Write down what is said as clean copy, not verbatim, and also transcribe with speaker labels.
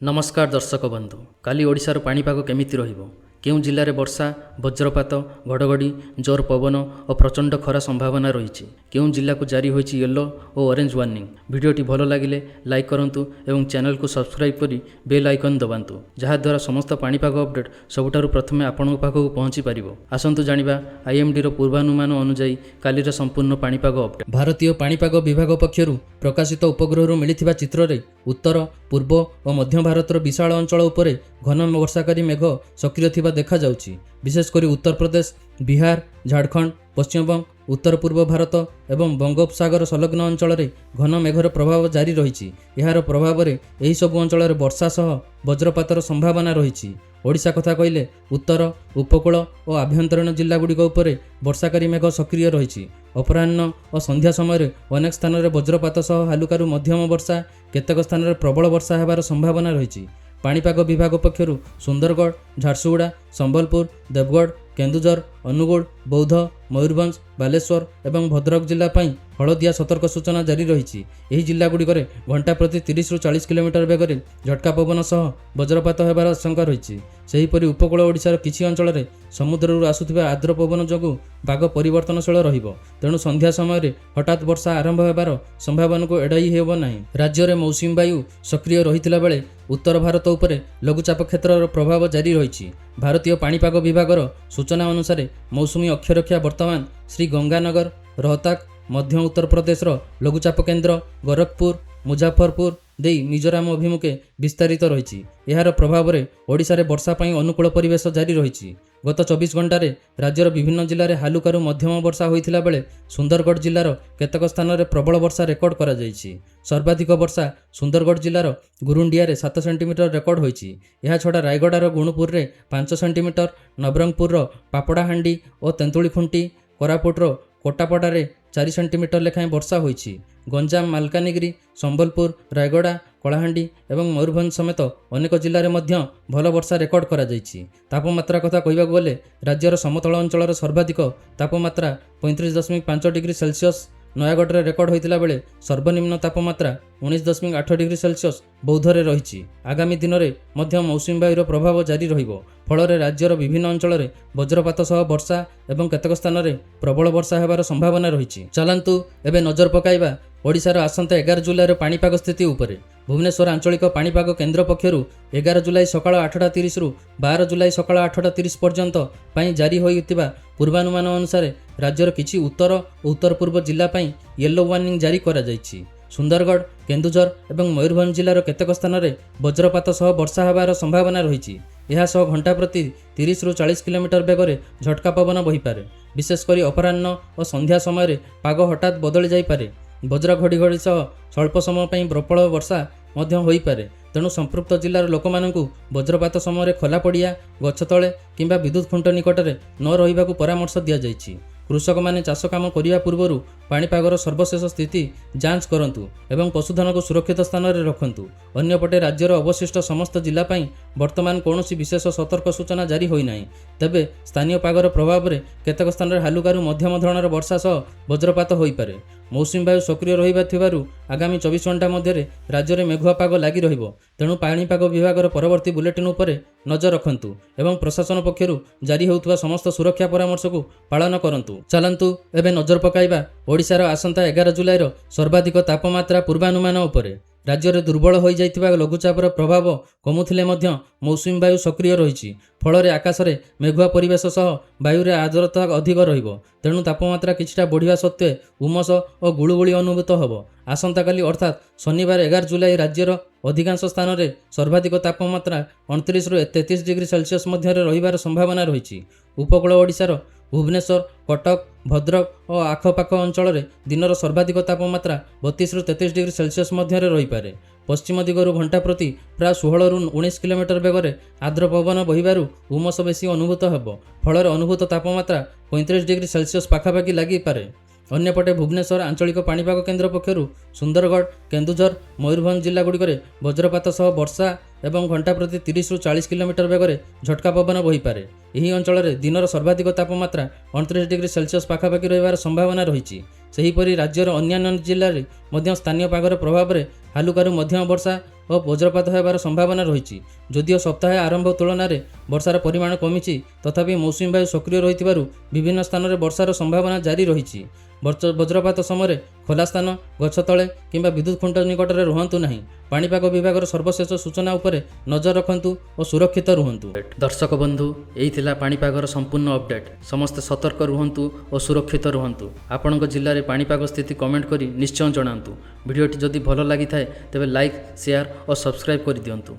Speaker 1: नमस्कार दर्शक बंधु काली ओडिशार पाणीपाग केमिति रहिबो केउं जिल्लारे वर्षा वज्रपात घड़घड़ी जोर पवन और प्रचंड खरा संभावना रही केउं जिल्ला को जारी होइछि येलो और ऑरेंज वार्निंग। वीडियोटी भल लगिले लाइक करंतु एवं चैनल को सब्सक्राइब करी बेल आइकन दबांतु जहा द्वारा समस्त पाणीपाग अपडेट सबुठारु प्रथमे आपनक पाखकु पहुंची पारिबो। आसंतु जानिबा आईएमडी रो पूर्वानुमान अनुसार कालीर संपूर्ण पाणीपाग अपडेट। भारतीय पाणीपाग विभाग पक्षरु प्रकाशित उपग्रहरु मिलिथिबा चित्ररे उत्तर पूर्व और मध्य भारतर विशाल अंचल उपरे घन वर्षाकारी मेघ सक्रिय थिबा देखा जाउछि। विशेषकर उत्तर प्रदेश, बिहार, झारखंड, पश्चिमबंग, उत्तर पूर्व भारत एवं बंगोपसागर संलग्न अंचल में घन मेघर प्रभाव जारी रही। यार प्रभाव में यही सबु अंचल वर्षा सह वज्रपातर संभावना रही। ओडिशा कथा कहले उत्तर उपकूल और आभ्यंतरीण जिल्लागुड़िक उपरे वर्षाकारी मेघ सक्रिय रही। अपराह्न और संध्या समय अनेक स्थान में वज्रपात सह हालुकारु मध्यम वर्षा, केतेक स्थान में प्रबल वर्षा हेबार संभावना रही। पाणीपाग विभाग पक्षरु सुंदरगढ़, झारसुगुड़ा, संबलपुर, देवगढ़, केन्दुझर, अनुगुड़, बौद्ध, मयूरभंज, बालेश्वर एवं भद्रक जिला हलदिया सतर्क सूचना जारी रही। यह जिलागुड़िक घंटा प्रति 30 ରୁ 40 किलोमीटर बेगर झटका पवन सह वज्रपात होबार आशंका रही। सेहीपरि उपकूल ओडिशार किछि अंचल में समुद्रରୁ आसुथिबा आर्द्र पवन जोगु पाग परिवर्तनशील रहिबो। तेणु संध्या समय हठात वर्षा आरंभ होबार संभावना को एड़ाई हेब नाही। राज्य में मौसुमी वायु सक्रिय रहिथिला बेले उत्तर भारत उपरे लघुचाप क्षेत्र प्रभाव जारी रही। भारतीय पाणीपाग विभागर सूचना अनुसार मौसुमी अक्षरेखा वर्तमान श्री गंगानगर, रोहतक, मध्य उत्तर प्रदेश लघुचाप केन्द्र गोरखपुर, मुजफ्फरपुर देई मिजोराम अभिमुखे विस्तारित रही। यार प्रभाव में ओडिशा रे वर्षा पई अनुकूल परिवेश जारी रही। गत 24 घंटे राज्यर विभिन्न जिले में हालुकारु मध्यम वर्षा होइथिला बेले सुंदरगढ़ जिलार केतेक स्थान में प्रबल वर्षा रेकर्ड करा जायछि। सर्वाधिक वर्षा सुंदरगढ़ जिलार गुरुंडिया 7 सेंटीमीटर रेकर्ड होइछि। यह छड़ा रायगड़ार गुणुपुर में 5 सेंटीमीटर, नवरंगपुर पापड़ाहांडी और तेंतुलीखुंटी, कोरापुटर कोटापड़ा 4 सेंटीमीटर लेखाएं वर्षा होइछि। गंजाम, मालकानगिरी, संबलपुर, रायगड़ा, कलाहांडी एवं मयूरभंज समेत अनेक जिले में भल वर्षा रेकर्ड करा जायछि। तापमात्रा कथा कहबाक गले राज्यर समतल अंचल सर्वाधिक तापमात्रा 35.5 डिग्री सेल्सियस नयागढ़ में रेकर्ड होइतिला बेले सर्वनिम्न तापमात्रा 19.8 डिग्री सेल्सियस बौद्धरे रही। आगामी दिन में मध्य मौसुमी वायुर प्रभाव जारी रहिबो। फल राज्यर विभिन्न अंचल में वज्रपात सह वर्षा एवं केतेक स्थान में प्रबल वर्षा हेबार संभावना रही। चलंतु एबे नजर पकाइबा ओडिशार आसंता 11 जुलाई पाणीपाग स्थिति उपरे। भुवनेश्वर आंचलिक पाणीपाग केन्द्र पक्षरु 11 जुलाई सकाळ 8:30 ରୁ 12 जुलाई सकाळ 8:30 पर्यंत पई जारी होइतिबा पूर्वानुमान अनुसार राज्यर किछि उत्तर और उत्तर पूर्व जिला पई येलो वार्निंग जारी करा जायछि। सुंदरगढ़, केन्दुझर एवं मयूरभंज जिलार केतेक स्थान में वज्रपात सह वर्षा हेबार संभावना रही। यह सह घंटा प्रति 30 ରୁ 40 किलोमीटर बेगर झटका पवन बहिपारे। विशेषकर अपराह्न और संध्या समय पाग हठात बदली जाइपारे। वज्र घड़ीघड़ी सह स्वल्प समय पर प्रबल वर्षा होइपारे। तेणु संपृक्त जिलार लोक मानकु वज्रपात समय खोला पड़िया, गछ तले किंबा विद्युत खुंट निकट में न रहिबाकु परामर्श दिया जायछि। कृषक माने चाष काम करिया पूर्वरु पाणीपागर सर्वशेष स्थिति जांच करंतु एवं पशुधन को सुरक्षित स्थान में रखंतु। अन्यपटे राज्यर अवशिष्ट समस्त जिला पई वर्तमान कौनसी विशेष सतर्क सूचना जारी होई नाही। तेबे स्थानीय पागर प्रभाव में केतेक स्थान में हालुकारु मध्यम धरणर वर्षा सह वज्रपात होइपारे। मौसुमी वायु सक्रिय रहिबा थिबारु आगामी 24 घंटा मध्य राज्य में मेघुआ पाग लागी रहिबो। तेणु पाणीपाग विभागर परवर्ती बुलेटिन उपरे नजर रखंतु एवं प्रशासन पक्षरु जारी होउथबा समस्त सुरक्षा परामर्श को पालन करंतु। चलंतु एबे नजर पकाइबा ओडिशार आसंता 11 जुलाई सर्वाधिक तापमात्रा पूर्वानुमान उपरे। राज्य में दुर्बल हो जाइतिबा लघुचापर प्रभाव कमुथिले मध्य मौसुमी वायु सक्रिय रही। फल आकाश में मेघुआ परिवेश सह वायुरे आर्द्रता अधिक रहिबो। तेणु तापमात्रा किछिटा बढ़िया सत्वे उमस और गुळुगुळी अनुभूत होबो। आसंता काली अर्थात शनिवार 11 जुलाई राज्यर अधिकांश स्थान में सर्वाधिक तापमात्रा 29 ରୁ 33 डिग्री सेल्सियस मध्य रहिबार संभावना रही। उपकूल ओडिशार भुवनेश्वर, कटक, भद्रक और आखपाख अंचल में दिनर सर्वाधिक तापमात्रा 32 ରୁ 33 डिग्री सेल्सियस मध्य रहीपे। पश्चिम दिगरु घंटा प्रति प्राय 16 ରୁ 19 किलोमीटर बेगर आर्द्र पवन बहिबारु उमस बेसी अनुभूत हेब। फल अनुभूत तापमात्रा 35 डिग्री सेल्सियस पाखापाखि लागिपारे। अन्यपटे भुवनेश्वर आंचलिक पाणीपाग केन्द्र पक्षरु सुंदरगढ़, केन्दुझर, मयूरभंज जिलागुड़िक वज्रपात सह वर्षा एवं घंटा प्रति 30 ରୁ 40 किलोमीटर बेगर झटका पवन बहिपारे। यही अंचल में दिनर सर्वाधिक तापमात्रा 29 डिग्री सेल्सियस पाखापाखि रहिबार संभावना रही। सेहीपरि राज्यर अन्यान्य जिले में स्थानीय पागर प्रभाव में हालुकारु मध्यम वर्षा ଓ ବଜ୍ରପାତ ହେବାର ସମ୍ଭାବନା ରହିଛି। ଯଦିଓ ସପ୍ତାହ ଆରମ୍ଭ ତୁଳନାରେ ବର୍ଷାର ପରିମାଣ କମିଛି, ତଥାପି ମୌସୁମୀ ବାୟୁ ସକ୍ରିୟ ରହିଥିବାରୁ ବିଭିନ୍ନ ସ୍ଥାନରେ ବର୍ଷାର ସମ୍ଭାବନା ଜାରି ରହିଛି। ବଜ୍ରପାତ ସମୟରେ ଖୋଲା ସ୍ଥାନ, ଗଛ ତଳେ କିମ୍ବା ବିଦ୍ୟୁତ୍ ଖୁଣ୍ଟ ନିକଟରେ ରୁହନ୍ତୁ ନାହିଁ। ପାଣିପାଗ ବିଭାଗର ସର୍ବଶେଷ ସୂଚନା ଉପରେ ନଜର ରଖନ୍ତୁ ଓ ସୁରକ୍ଷିତ ରୁହନ୍ତୁ। ଦର୍ଶକ ବନ୍ଧୁ, ଏହି ଥିଲା ପାଣିପାଗର ସମ୍ପୂର୍ଣ୍ଣ ଅପଡେଟ୍। ସମସ୍ତେ ସତର୍କ ରୁହନ୍ତୁ ଓ ସୁରକ୍ଷିତ ରୁହନ୍ତୁ। ଆପଣଙ୍କ ଜିଲ୍ଲାରେ ପାଣିପାଗ ସ୍ଥିତି କମେଣ୍ଟ କରି ନିଶ୍ଚୟ ଜଣାନ୍ତୁ। ଭିଡ଼ିଓଟି ଯଦି ଭଲ ଲାଗିଥାଏ ତେବେ ଲାଇକ୍, ସେୟାର ଓ ସବସ୍କ୍ରାଇବ୍ କରିଦିଅନ୍ତୁ।